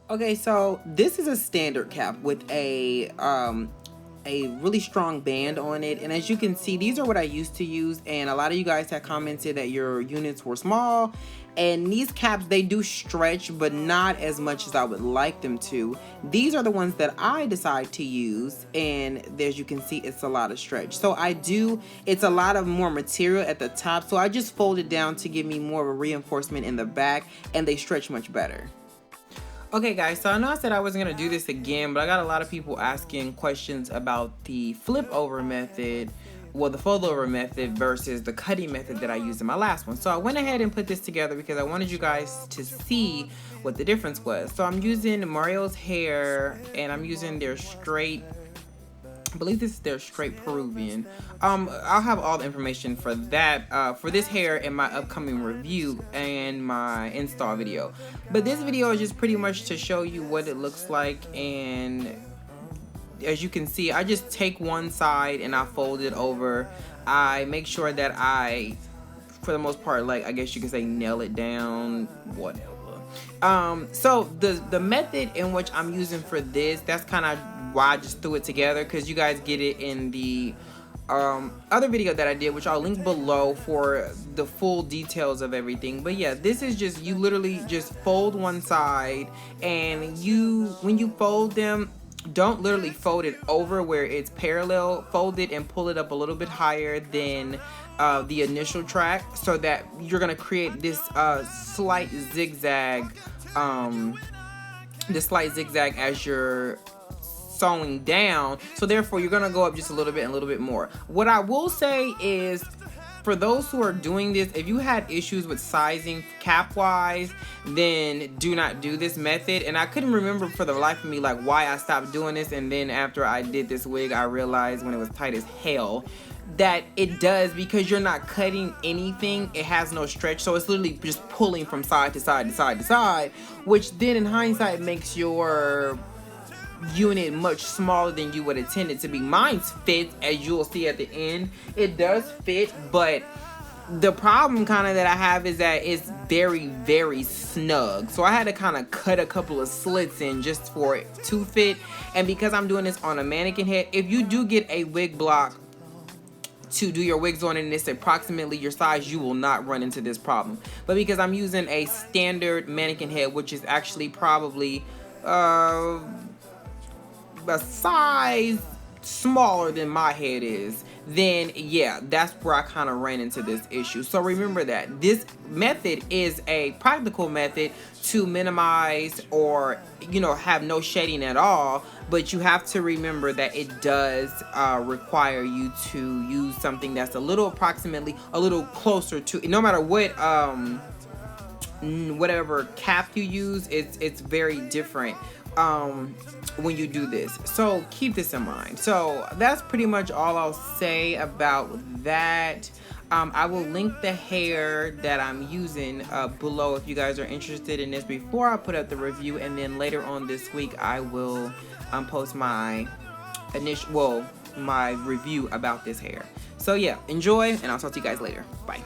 Okay, so this is a standard cap with a really strong band on it, and as you can see, these are what I used to use, and a lot of you guys had commented that your units were small, and these caps, they do stretch but not as much as I would like them to. These are the ones that I decide to use, and as you can see, it's a lot of stretch, so it's a lot of more material at the top, so I just fold it down to give me more of a reinforcement in the back, and they stretch much better. Okay guys, so I know I said I wasn't going to do this again, but I got a lot of people asking questions about the flip over method, well, the fold over method versus the cutting method that I used in my last one. So I went ahead and put this together because I wanted you guys to see what the difference was. So I'm using Mario's hair, and I'm using their straight, I believe this is their straight Peruvian. I'll have all the information for that, for this hair in my upcoming review and my install video. But this video is just pretty much to show you what it looks like, and as you can see, I just take one side and I fold it over. I make sure that I, for the most part, like, I guess you could say, nail it down, whatever. So the method in which I'm using for this, that's kind of why I just threw it together, because you guys get it in the other video that I did, which I'll link below for the full details of everything. But yeah, this is just, you literally just fold one side, and when you fold them, don't literally fold it over where it's parallel. Fold it and pull it up a little bit higher than the initial track, so that you're gonna create this slight zigzag as you're sewing down. So therefore you're gonna go up just a little bit and a little bit more. What I will say is, for those who are doing this, if you had issues with sizing cap wise, then do not do this method. And I couldn't remember for the life of me like why I stopped doing this, and then after I did this wig, I realized when it was tight as hell that it does, because you're not cutting anything, it has no stretch, so it's literally just pulling from side to side to side to side, which then in hindsight makes your unit much smaller than you would intend it to be. Mine's fits, as you'll see at the end. It does fit, but the problem kind of that I have is that it's very, very snug. So I had to kind of cut a couple of slits in just for it to fit. And because I'm doing this on a mannequin head, if you do get a wig block to do your wigs on and it's approximately your size, you will not run into this problem. But because I'm using a standard mannequin head, which is actually probably a size smaller than my head is, then yeah, that's where I kind of ran into this issue. So remember that this method is a practical method to minimize, or have no shedding at all, but you have to remember that it does require you to use something that's approximately a little closer to, no matter what whatever cap you use, it's very different when you do this. So keep this in mind. So that's pretty much all I'll say about that. I will link the hair that I'm using below if you guys are interested in this before I put up the review, and then later on this week I will post my my review about this hair. So yeah, enjoy, and I'll talk to you guys later. Bye.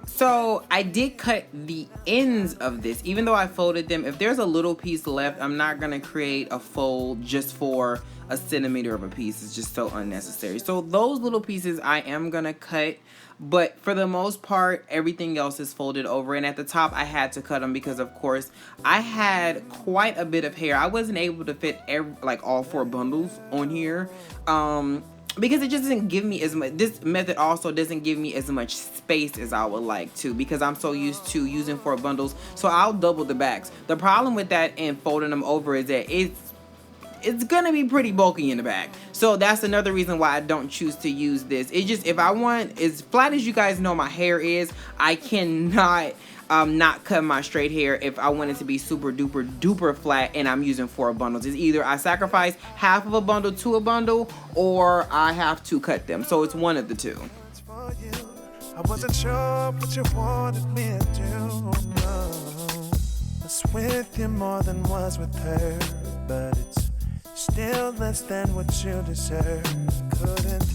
So I did cut the ends of this, even though I folded them. If there's a little piece left, I'm not gonna create a fold just for a centimeter of a piece. It's just so unnecessary. So those little pieces I am gonna cut, but for the most part, everything else is folded over. And at the top, I had to cut them because, of course, I had quite a bit of hair. I wasn't able to fit all 4 bundles on here. Because it just doesn't give me as much. This method also doesn't give me as much space as I would like to, because I'm so used to using 4 bundles. So I'll double the backs. The problem with that and folding them over is that it's gonna be pretty bulky in the back. So that's another reason why I don't choose to use this. It's just, if I want, as flat as you guys know my hair is, I cannot not cut my straight hair if I want it to be super duper duper flat and I'm using 4 bundles. It's either I sacrifice half of a bundle to a bundle or I have to cut them. So it's one of the two. I wasn't sure what you wanted me to do. No. Was with you more than was with her, but it's still less than what you deserve. Couldn't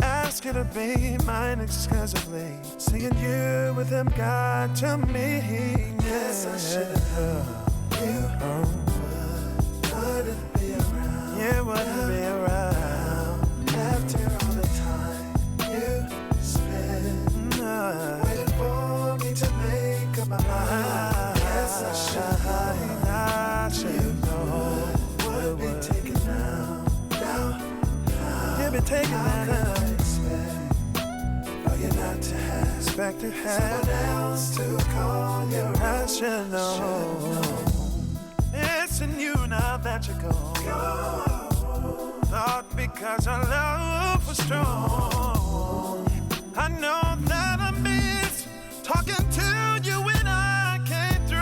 ask you to be mine exclusively. Seeing you with him got to me. Yes, I should have known you wouldn't be around. You wouldn't be around after all the time you spent waiting for me to make up my mind. Yes, I should know. Would be taken now. You'd be taken now. For you not to have, expect to have someone else to call you. I should know. Missing you now that you're gone. Not because our love was strong. I know that I miss talking to you when I came through.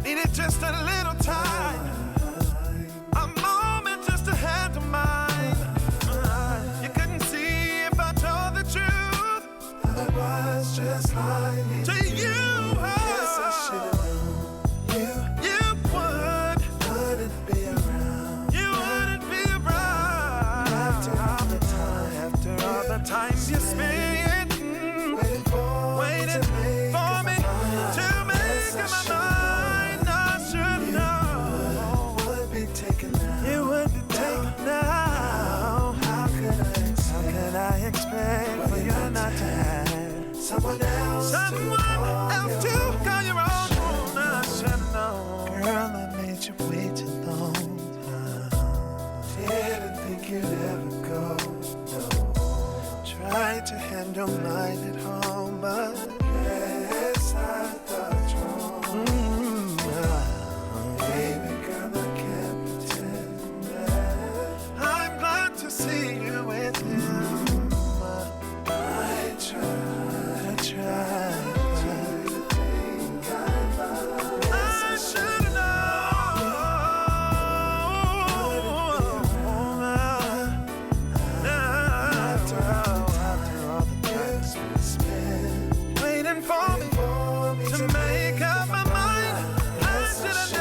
Needed just a little time, a moment just to handle mine. You couldn't see if I told the truth. I was just lying to you. Yes, I should have known you wouldn't be around. You wouldn't be around after all the time you spent waiting for me to make up my mind. I should know. You would be taken now. You would be taken now. How could I expect for you not to have someone else to call your own? I should know. Girl, I made you wait too long. Didn't think you'd ever go. Tried to handle mine at home, but yes, I thought wrong. Baby girl, I can't pretend that I'm glad to see you with him. I tried. I should've waiting for me to make up my mind. I should have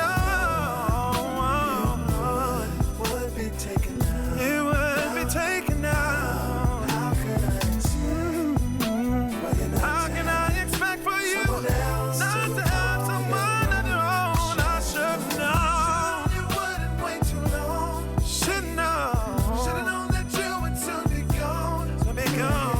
known you would be taken now. You would be taken now. How could I expect? How can I expect for you not to have someone of your own? I should know. You wouldn't wait too long. Should know. Should have known that you would soon be gone. Soon be gone.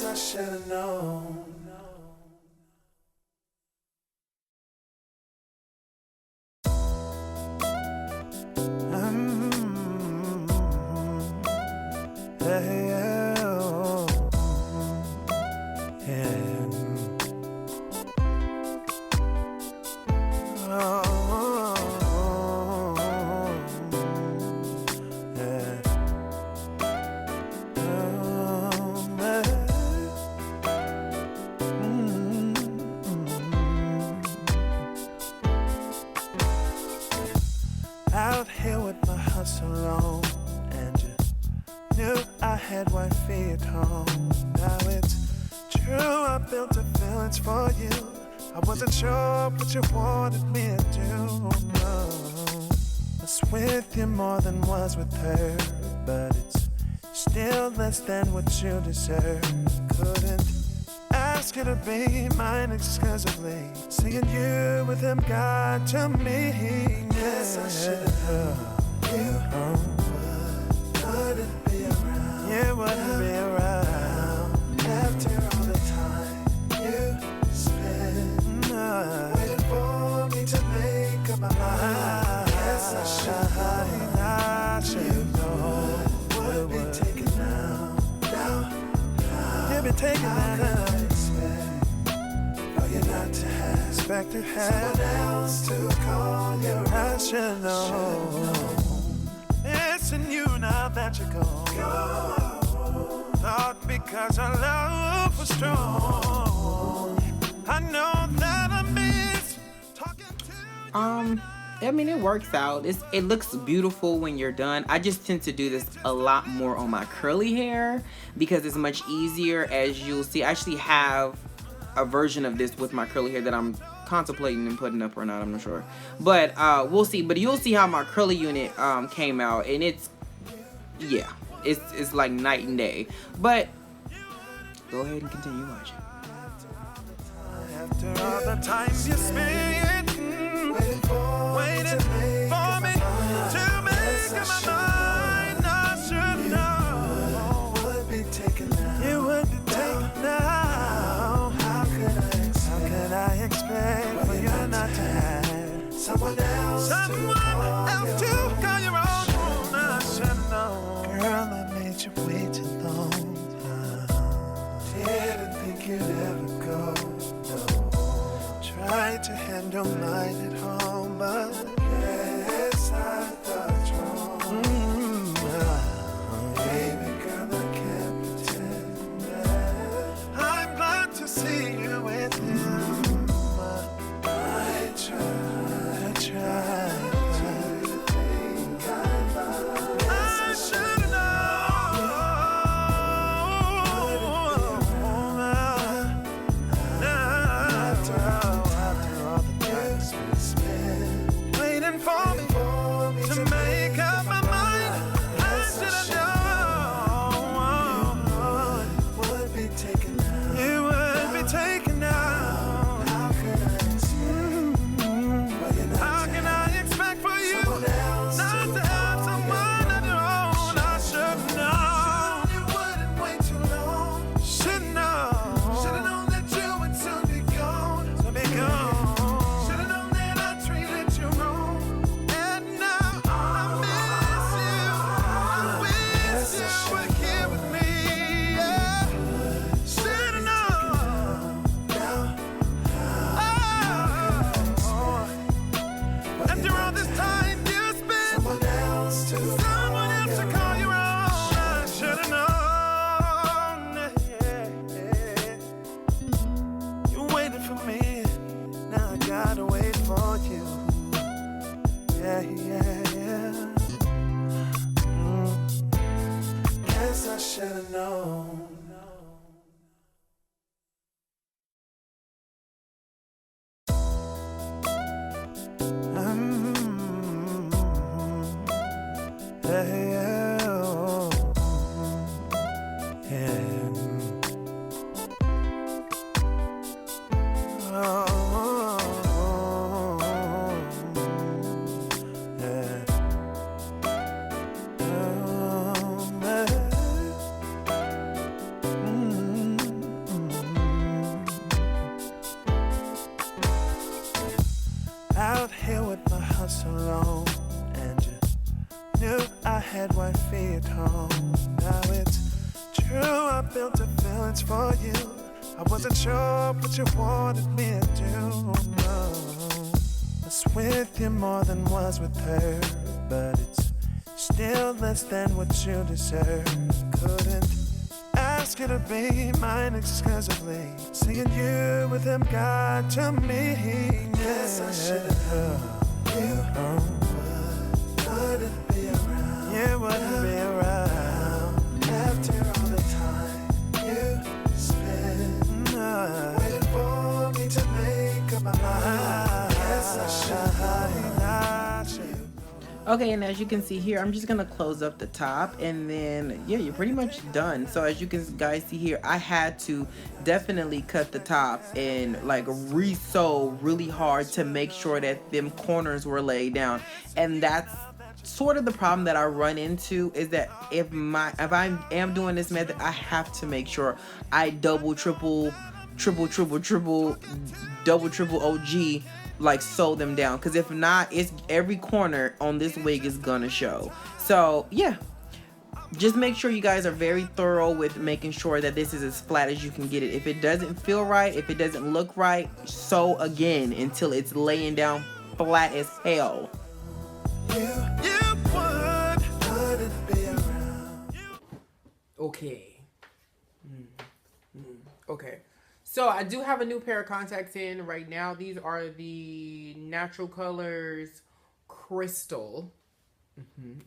I should've known. Out here with my hustle on, and you knew I had wifey at home. Now it's true, I built a feelings for you. I wasn't sure what you wanted me to do. No, was with you more than was with her, but it's still less than what you deserve. Couldn't ask you to be mine exclusively. Seeing you with him got to me. Yes, I should have wouldn't be around. You wouldn't be around after all the time you spent waiting for me to make up my mind. Guess I should know would be taken now. You've been taken now. For you not to have, expect to have someone else to call your own. I should know. It's in you now that you go. Not because our love was strong. I know that I miss talking to you. I mean, it works out. It looks beautiful when you're done. I just tend to do this a lot more on my curly hair because it's much easier. As you'll see, I actually have a version of this with my curly hair that I'm contemplating and putting up or not. I'm not sure, but we'll see. But you'll see how my curly unit came out, and it's like night and day. But go ahead and continue watching. After all the time you spent waiting for me to make up my mind, I should know would be taken now. You would be taken now. How could I expect for you not to have someone else to call your own? I should know. Girl, I made you wait too long. Didn't think you'd ever go. Tried to handle mine at home, but yes, I thought wrong. Baby girl, I can't pretend that I'm glad to see you with him. I tried. I should waiting for me to make up my mind. I should know would be taken now. It would be taken now. How can I expect for you not to have someone of your own? I should know. You wouldn't wait too long. Should know. Should've known that you would soon be gone. Guess I should've known. Out here with my hustle on, and you knew I had wifey at home. Now it's true, I built the feelings for you. I wasn't sure what you wanted me to do. No, was with you more than was with her, but it's still less than what you deserve. Couldn't ask you to be mine exclusively. Seeing you with him got to me. Yes, I should've known you wouldn't be around. You wouldn't be around after all the time you spent waiting for me to make up my mind. Yes, I should. Okay, and as you can see here, I'm just gonna close up the top, and then yeah, you're pretty much done. So as you can guys see here, I had to definitely cut the top and like re-sew really hard to make sure that them corners were laid down, and that's sort of the problem that I run into is that if I am doing this method, I have to make sure I double, triple, double, triple OG, like sew them down, because if not, it's every corner on this wig is gonna show. So yeah, just make sure you guys are very thorough with making sure that this is as flat as you can get it. If it doesn't feel right, if it doesn't look right, sew again until it's laying down flat as hell. Okay. Okay. So I do have a new pair of contacts in right now. These are the Natural Colors Crystal.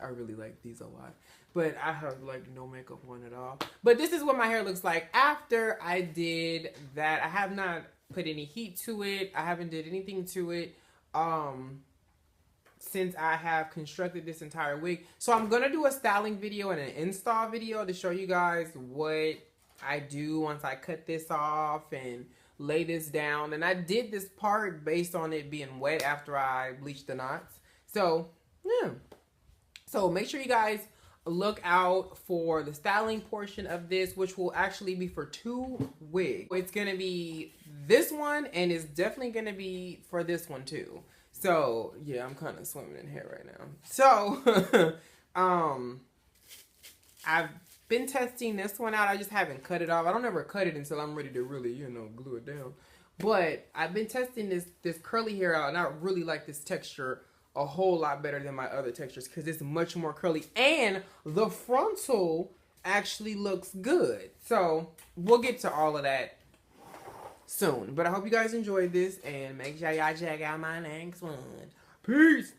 I really like these a lot. But I have like no makeup on at all. But this is what my hair looks like after I did that. I have not put any heat to it. I haven't did anything to it since I have constructed this entire wig. So I'm going to do a styling video and an install video to show you guys what I do once I cut this off and lay this down. And I did this part based on it being wet after I bleached the knots. So, yeah. So make sure you guys look out for the styling portion of this, which will actually be for 2 wigs. It's going to be this one, and it's definitely going to be for this one too. So, yeah, I'm kind of swimming in hair right now. So, I've been testing this one out. I just haven't cut it off. I don't ever cut it until I'm ready to really, you know, glue it down. But I've been testing this curly hair out, and I really like this texture a whole lot better than my other textures because it's much more curly, and the frontal actually looks good. So we'll get to all of that soon, but I hope you guys enjoyed this, and make sure y'all check out my next one. Peace.